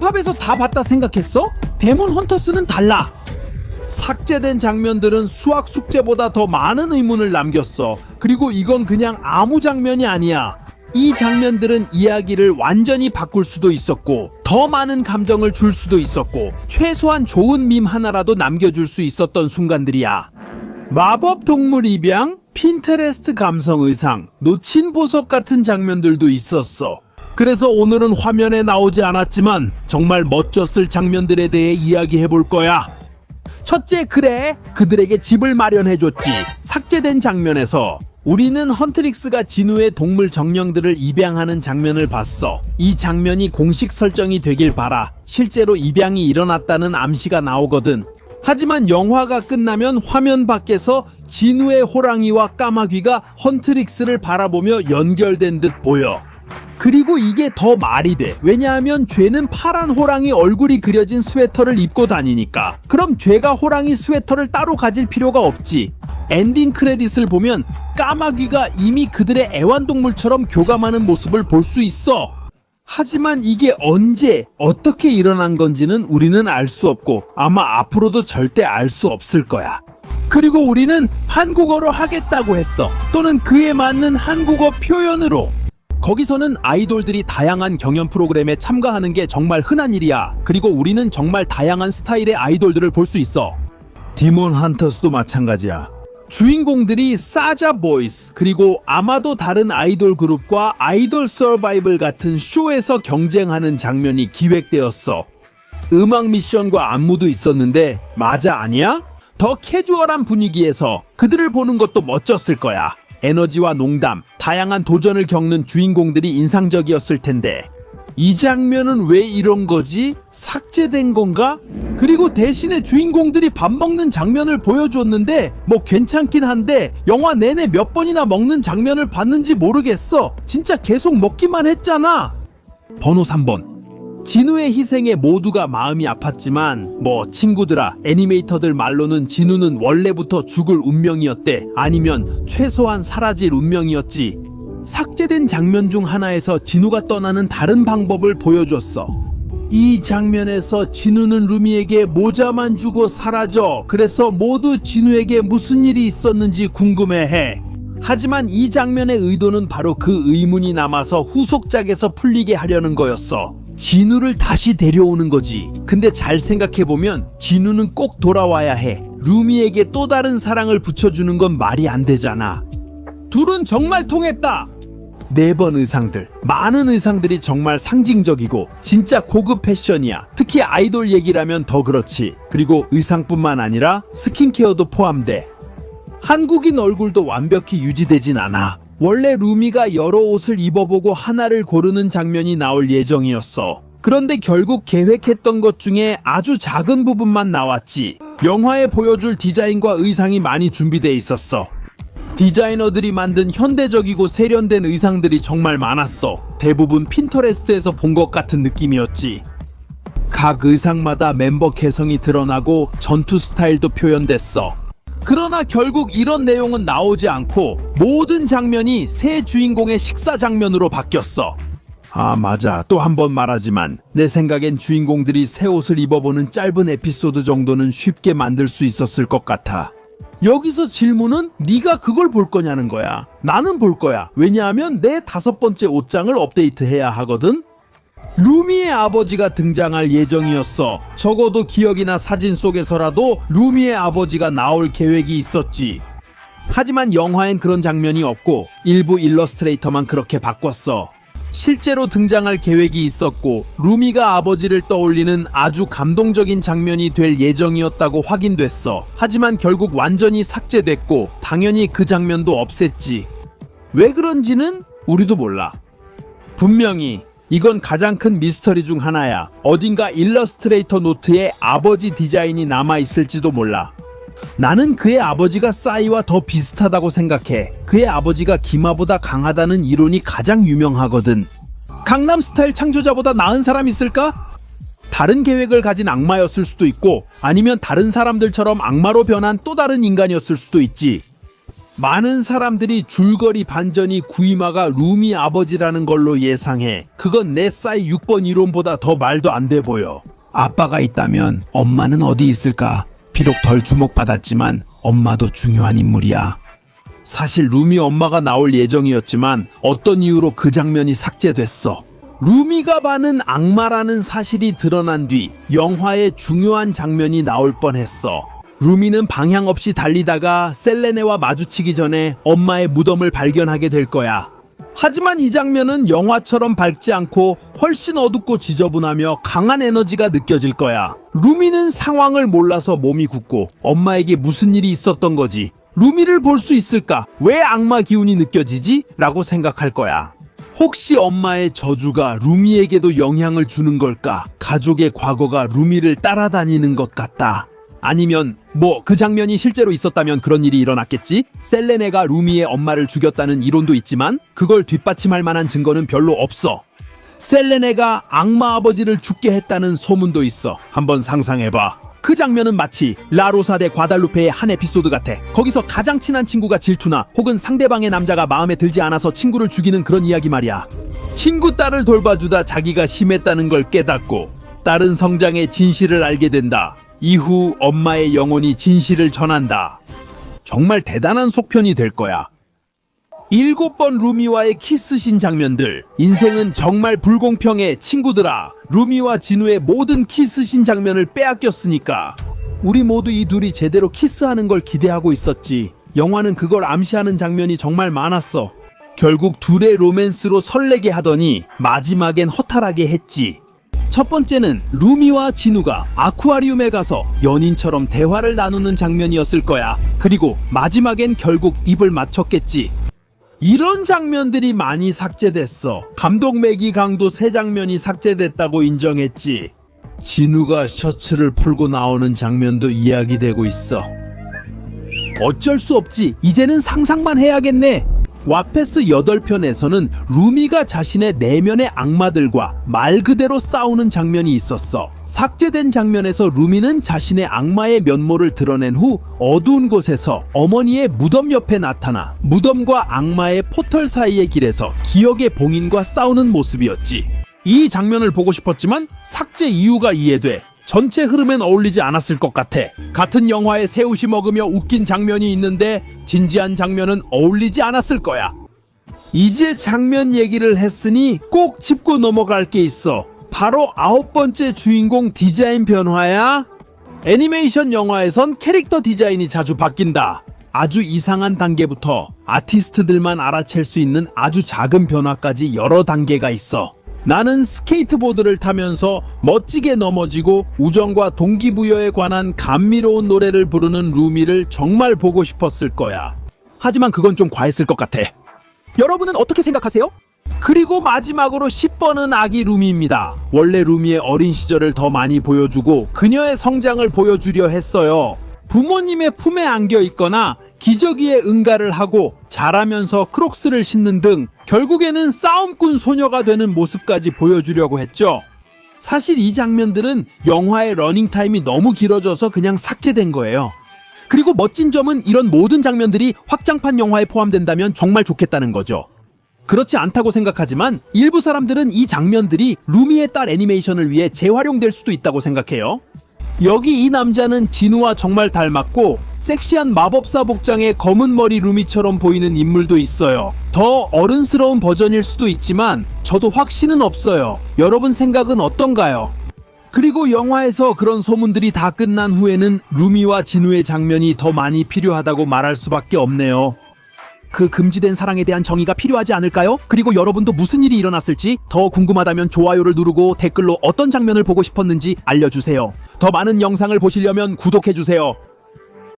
K-팝에서 다 봤다 생각했어? 데몬 헌터스는 달라. 삭제된 장면들은 수학 숙제보다 더 많은 의문을 남겼어. 그리고 이건 그냥 아무 장면이 아니야. 이 장면들은 이야기를 완전히 바꿀 수도 있었고, 더 많은 감정을 줄 수도 있었고, 최소한 좋은 밈 하나라도 남겨줄 수 있었던 순간들이야. 마법 동물 입양, 핀테레스트 감성 의상, 놓친 보석 같은 장면들도 있었어. 그래서 오늘은 화면에 나오지 않았지만 정말 멋졌을 장면들에 대해 이야기해볼 거야. 첫째, 그래, 그들에게 집을 마련해줬지. 삭제된 장면에서 우리는 헌트릭스가 진우의 동물 정령들을 입양하는 장면을 봤어. 이 장면이 공식 설정이 되길 바라. 실제로 입양이 일어났다는 암시가 나오거든. 하지만 영화가 끝나면 화면 밖에서 진우의 호랑이와 까마귀가 헌트릭스를 바라보며 연결된 듯 보여. 그리고 이게 더 말이 돼. 왜냐하면 쟤는 파란 호랑이 얼굴이 그려진 스웨터를 입고 다니니까. 그럼 쟤가 호랑이 스웨터를 따로 가질 필요가 없지. 엔딩 크레딧을 보면 까마귀가 이미 그들의 애완동물처럼 교감하는 모습을 볼 수 있어. 하지만 이게 언제, 어떻게 일어난 건지는 우리는 알 수 없고 아마 앞으로도 절대 알 수 없을 거야. 그리고 우리는 한국어로 하겠다고 했어. 또는 그에 맞는 한국어 표현으로. 거기서는 아이돌들이 다양한 경연 프로그램에 참가하는 게 정말 흔한 일이야. 그리고 우리는 정말 다양한 스타일의 아이돌들을 볼 수 있어. 디몬 헌터스도 마찬가지야. 주인공들이 사자 보이스 그리고 아마도 다른 아이돌 그룹과 아이돌 서바이벌 같은 쇼에서 경쟁하는 장면이 기획되었어. 음악 미션과 안무도 있었는데 맞아 아니야? 더 캐주얼한 분위기에서 그들을 보는 것도 멋졌을 거야. 에너지와 농담, 다양한 도전을 겪는 주인공들이 인상적이었을 텐데 이 장면은 왜 이런 거지? 삭제된 건가? 그리고 대신에 주인공들이 밥 먹는 장면을 보여줬는데 뭐 괜찮긴 한데 영화 내내 몇 번이나 먹는 장면을 봤는지 모르겠어. 진짜 계속 먹기만 했잖아. 번호 3번. 진우의 희생에 모두가 마음이 아팠지만 뭐 친구들아, 애니메이터들 말로는 진우는 원래부터 죽을 운명이었대. 아니면 최소한 사라질 운명이었지. 삭제된 장면 중 하나에서 진우가 떠나는 다른 방법을 보여줬어. 이 장면에서 진우는 루미에게 모자만 주고 사라져. 그래서 모두 진우에게 무슨 일이 있었는지 궁금해해. 하지만 이 장면의 의도는 바로 그 의문이 남아서 후속작에서 풀리게 하려는 거였어. 진우를 다시 데려오는 거지. 근데 잘 생각해보면 진우는 꼭 돌아와야 해. 루미에게 또 다른 사랑을 붙여주는 건 말이 안 되잖아. 둘은 정말 통했다. 4번 의상들. 많은 의상들이 정말 상징적이고 진짜 고급 패션이야. 특히 아이돌 얘기라면 더 그렇지. 그리고 의상뿐만 아니라 스킨케어도 포함돼. 한국인 얼굴도 완벽히 유지되진 않아. 원래 루미가 여러 옷을 입어보고 하나를 고르는 장면이 나올 예정이었어. 그런데 결국 계획했던 것 중에 아주 작은 부분만 나왔지. 영화에 보여줄 디자인과 의상이 많이 준비돼 있었어. 디자이너들이 만든 현대적이고 세련된 의상들이 정말 많았어. 대부분 핀터레스트에서 본 것 같은 느낌이었지. 각 의상마다 멤버 개성이 드러나고 전투 스타일도 표현됐어. 그러나 결국 이런 내용은 나오지 않고 모든 장면이 새 주인공의 식사 장면으로 바뀌었어. 아 맞아, 또 한 번 말하지만 내 생각엔 주인공들이 새 옷을 입어보는 짧은 에피소드 정도는 쉽게 만들 수 있었을 것 같아. 여기서 질문은 네가 그걸 볼 거냐는 거야. 나는 볼 거야. 왜냐하면 내 5번째 옷장을 업데이트해야 하거든. 루미의 아버지가 등장할 예정이었어. 적어도 기억이나 사진 속에서라도 루미의 아버지가 나올 계획이 있었지. 하지만 영화엔 그런 장면이 없고 일부 일러스트레이터만 그렇게 바꿨어. 실제로 등장할 계획이 있었고 루미가 아버지를 떠올리는 아주 감동적인 장면이 될 예정이었다고 확인됐어. 하지만 결국 완전히 삭제됐고 당연히 그 장면도 없앴지. 왜 그런지는 우리도 몰라. 분명히 이건 가장 큰 미스터리 중 하나야. 어딘가 일러스트레이터 노트에 아버지 디자인이 남아있을지도 몰라. 나는 그의 아버지가 싸이와 더 비슷하다고 생각해. 그의 아버지가 기마보다 강하다는 이론이 가장 유명하거든. 강남스타일 창조자보다 나은 사람 있을까? 다른 계획을 가진 악마였을 수도 있고 아니면 다른 사람들처럼 악마로 변한 또 다른 인간이었을 수도 있지. 많은 사람들이 줄거리 반전이 구이마가 루미 아버지라는 걸로 예상해. 그건 내 싸이 6번 이론보다 더 말도 안 돼 보여. 아빠가 있다면 엄마는 어디 있을까? 비록 덜 주목받았지만 엄마도 중요한 인물이야. 사실 루미 엄마가 나올 예정이었지만 어떤 이유로 그 장면이 삭제됐어. 루미가 반은 악마라는 사실이 드러난 뒤 영화의 중요한 장면이 나올 뻔했어. 루미는 방향 없이 달리다가 셀레네와 마주치기 전에 엄마의 무덤을 발견하게 될 거야. 하지만 이 장면은 영화처럼 밝지 않고 훨씬 어둡고 지저분하며 강한 에너지가 느껴질 거야. 루미는 상황을 몰라서 몸이 굳고 엄마에게 무슨 일이 있었던 거지? 루미를 볼 수 있을까? 왜 악마 기운이 느껴지지? 라고 생각할 거야. 혹시 엄마의 저주가 루미에게도 영향을 주는 걸까? 가족의 과거가 루미를 따라다니는 것 같다. 아니면 그 장면이 실제로 있었다면 그런 일이 일어났겠지? 셀레네가 루미의 엄마를 죽였다는 이론도 있지만 그걸 뒷받침할 만한 증거는 별로 없어. 셀레네가 악마 아버지를 죽게 했다는 소문도 있어. 한번 상상해봐. 그 장면은 마치 라로사 대 과달루페의 한 에피소드 같아. 거기서 가장 친한 친구가 질투나 혹은 상대방의 남자가 마음에 들지 않아서 친구를 죽이는 그런 이야기 말이야. 친구 딸을 돌봐주다 자기가 심했다는 걸 깨닫고 딸은 성장해 진실을 알게 된다. 이후 엄마의 영혼이 진실을 전한다. 정말 대단한 속편이 될 거야. 7번 루미와의 키스신 장면들. 인생은 정말 불공평해. 친구들아, 루미와 진우의 모든 키스신 장면을 빼앗겼으니까 우리 모두 이 둘이 제대로 키스하는 걸 기대하고 있었지. 영화는 그걸 암시하는 장면이 정말 많았어. 결국 둘의 로맨스로 설레게 하더니 마지막엔 허탈하게 했지. 첫 번째는 루미와 진우가 아쿠아리움에 가서 연인처럼 대화를 나누는 장면이었을 거야. 그리고 마지막엔 결국 입을 맞췄겠지. 이런 장면들이 많이 삭제됐어. 감독 매기 강도 3장면이 삭제됐다고 인정했지. 진우가 셔츠를 풀고 나오는 장면도 이야기되고 있어. 어쩔 수 없지. 이제는 상상만 해야겠네. 와페스 8편에서는 루미가 자신의 내면의 악마들과 말 그대로 싸우는 장면이 있었어. 삭제된 장면에서 루미는 자신의 악마의 면모를 드러낸 후 어두운 곳에서 어머니의 무덤 옆에 나타나 무덤과 악마의 포털 사이의 길에서 기억의 봉인과 싸우는 모습이었지. 이 장면을 보고 싶었지만 삭제 이유가 이해돼. 전체 흐름엔 어울리지 않았을 것 같아. 같은 영화에 새우시 먹으며 웃긴 장면이 있는데 진지한 장면은 어울리지 않았을 거야. 이제 장면 얘기를 했으니 꼭 짚고 넘어갈 게 있어. 바로 9번째 주인공 디자인 변화야. 애니메이션 영화에선 캐릭터 디자인이 자주 바뀐다. 아주 이상한 단계부터 아티스트들만 알아챌 수 있는 아주 작은 변화까지 여러 단계가 있어. 나는 스케이트보드를 타면서 멋지게 넘어지고 우정과 동기부여에 관한 감미로운 노래를 부르는 루미를 정말 보고 싶었을 거야. 하지만 그건 좀 과했을 것 같아. 여러분은 어떻게 생각하세요? 그리고 마지막으로 10번은 아기 루미입니다. 원래 루미의 어린 시절을 더 많이 보여주고 그녀의 성장을 보여주려 했어요. 부모님의 품에 안겨 있거나 기저귀에 응가를 하고 자라면서 크록스를 신는 등 결국에는 싸움꾼 소녀가 되는 모습까지 보여주려고 했죠. 사실 이 장면들은 영화의 러닝타임이 너무 길어져서 그냥 삭제된 거예요. 그리고 멋진 점은 이런 모든 장면들이 확장판 영화에 포함된다면 정말 좋겠다는 거죠. 그렇지 않다고 생각하지만 일부 사람들은 이 장면들이 루미의 딸 애니메이션을 위해 재활용될 수도 있다고 생각해요. 여기 이 남자는 진우와 정말 닮았고 섹시한 마법사 복장의 검은 머리 루미처럼 보이는 인물도 있어요. 더 어른스러운 버전일 수도 있지만 저도 확신은 없어요. 여러분 생각은 어떤가요? 그리고 영화에서 그런 소문들이 다 끝난 후에는 루미와 진우의 장면이 더 많이 필요하다고 말할 수밖에 없네요. 그 금지된 사랑에 대한 정의가 필요하지 않을까요? 그리고 여러분도 무슨 일이 일어났을지 더 궁금하다면 좋아요를 누르고 댓글로 어떤 장면을 보고 싶었는지 알려주세요. 더 많은 영상을 보시려면 구독해주세요.